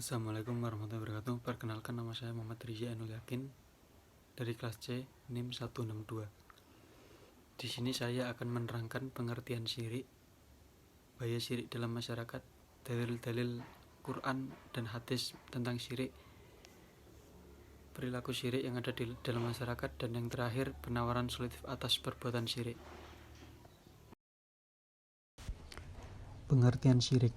Assalamualaikum warahmatullahi wabarakatuh. Perkenalkan, nama saya Muhammad Riza Ainul Yakin dari kelas C NIM 162. Di sini saya akan menerangkan pengertian syirik, bahaya syirik dalam masyarakat, dalil-dalil Quran dan hadis tentang syirik, perilaku syirik yang ada di dalam masyarakat, dan yang terakhir penawaran solutif atas perbuatan syirik. Pengertian syirik.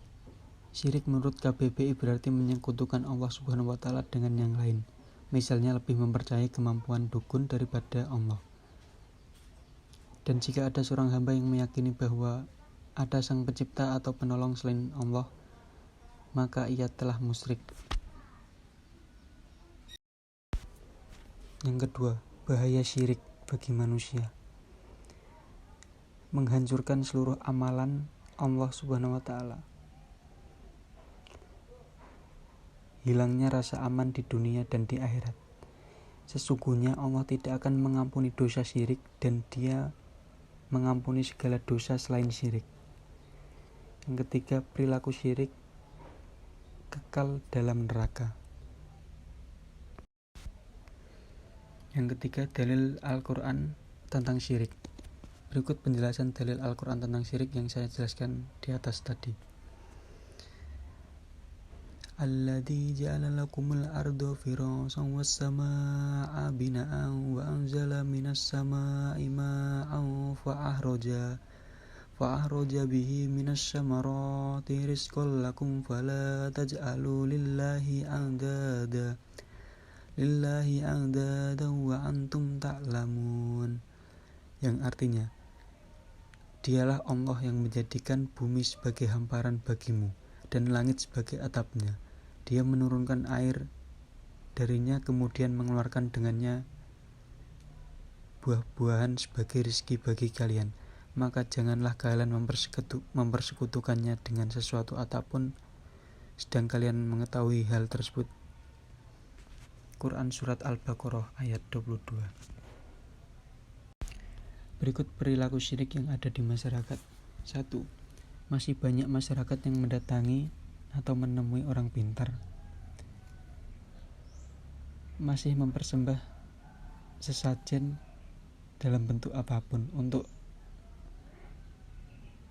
Syirik menurut KBBI berarti menyekutukan Allah Subhanahu wa Ta'ala dengan yang lain. Misalnya lebih mempercayai kemampuan dukun daripada Allah. Dan jika ada seorang hamba yang meyakini bahwa ada sang pencipta atau penolong selain Allah, maka ia telah musyrik. Yang kedua, bahaya syirik bagi manusia. Menghancurkan seluruh amalan Allah Subhanahu wa Ta'ala. Hilangnya rasa aman di dunia dan di akhirat. Sesungguhnya Allah tidak akan mengampuni dosa syirik, dan Dia mengampuni segala dosa selain syirik. Yang ketiga, perilaku syirik kekal dalam neraka. Yang ketiga, dalil Al-Quran tentang syirik. Berikut penjelasan dalil Al-Quran tentang syirik yang saya jelaskan di atas tadi. Alladzi ja'ala lakumul arda firasan was samaa'a bina'an wa anzala minas samaa'i ma'an fa ahraja bihi minas samarati rizqan lakum fala taj'alu lillahi andada wa antum ta'lamun. Yang artinya, Dialah Allah yang menjadikan bumi sebagai hamparan bagimu dan langit sebagai atapnya. Dia menurunkan air darinya, kemudian mengeluarkan dengannya buah-buahan sebagai rezeki bagi kalian. Maka janganlah kalian mempersekutukannya dengan sesuatu ataupun, sedang kalian mengetahui hal tersebut. Quran Surat Al-Baqarah ayat 22. Berikut perilaku syirik yang ada di masyarakat. 1. Masih banyak masyarakat yang mendatangi atau menemui orang pintar, masih mempersembah sesajen dalam bentuk apapun untuk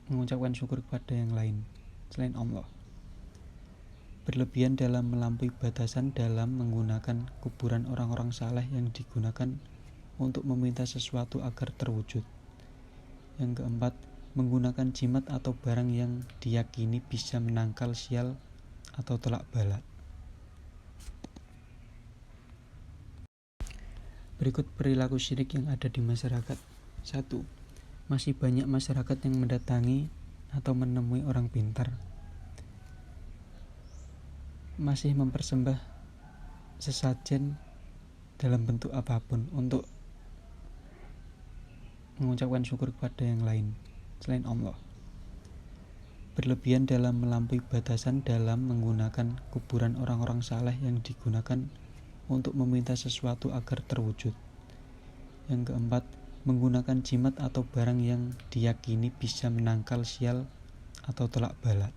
mengucapkan syukur kepada yang lain selain Allah. Berlebihan dalam melampaui batasan dalam menggunakan kuburan orang-orang saleh yang digunakan untuk meminta sesuatu agar terwujud. Yang keempat, menggunakan jimat atau barang yang diyakini bisa menangkal sial atau tolak bala. Berikut perilaku syirik yang ada di masyarakat. 1. Masih banyak masyarakat yang mendatangi atau menemui orang pintar, masih mempersembah sesajen dalam bentuk apapun untuk mengucapkan syukur kepada yang lain selain Allah. Berlebihan dalam melampaui batasan dalam menggunakan kuburan orang-orang saleh yang digunakan untuk meminta sesuatu agar terwujud. Yang keempat, menggunakan jimat atau barang yang diyakini bisa menangkal sial atau tolak bala.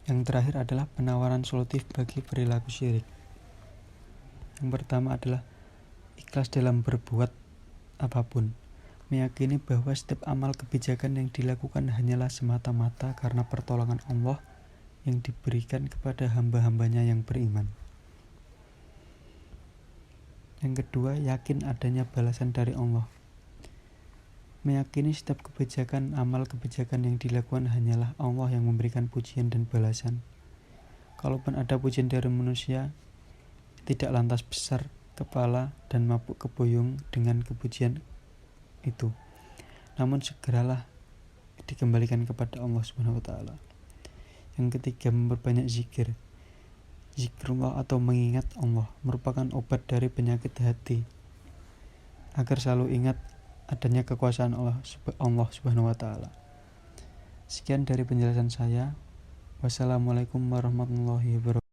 Yang terakhir adalah penawaran solutif bagi perilaku syirik. Yang pertama adalah ikhlas dalam berbuat apapun, meyakini bahwa setiap amal kebijakan yang dilakukan hanyalah semata-mata karena pertolongan Allah yang diberikan kepada hamba-hambanya yang beriman. Yang kedua, yakin adanya balasan dari Allah, meyakini setiap amal kebijakan yang dilakukan hanyalah Allah yang memberikan pujian dan balasan. Kalaupun ada pujian dari manusia, tidak lantas besar kepala dan mabuk keboyong dengan kepujian itu, namun segeralah dikembalikan kepada Allah Subhanahu wa Ta'ala. Yang ketiga, memperbanyak zikir. Zikrullah atau mengingat Allah merupakan obat dari penyakit hati, agar selalu ingat adanya kekuasaan Allah Subhanahu wa Ta'ala. Sekian dari penjelasan saya. Wassalamualaikum warahmatullahi wabarakatuh.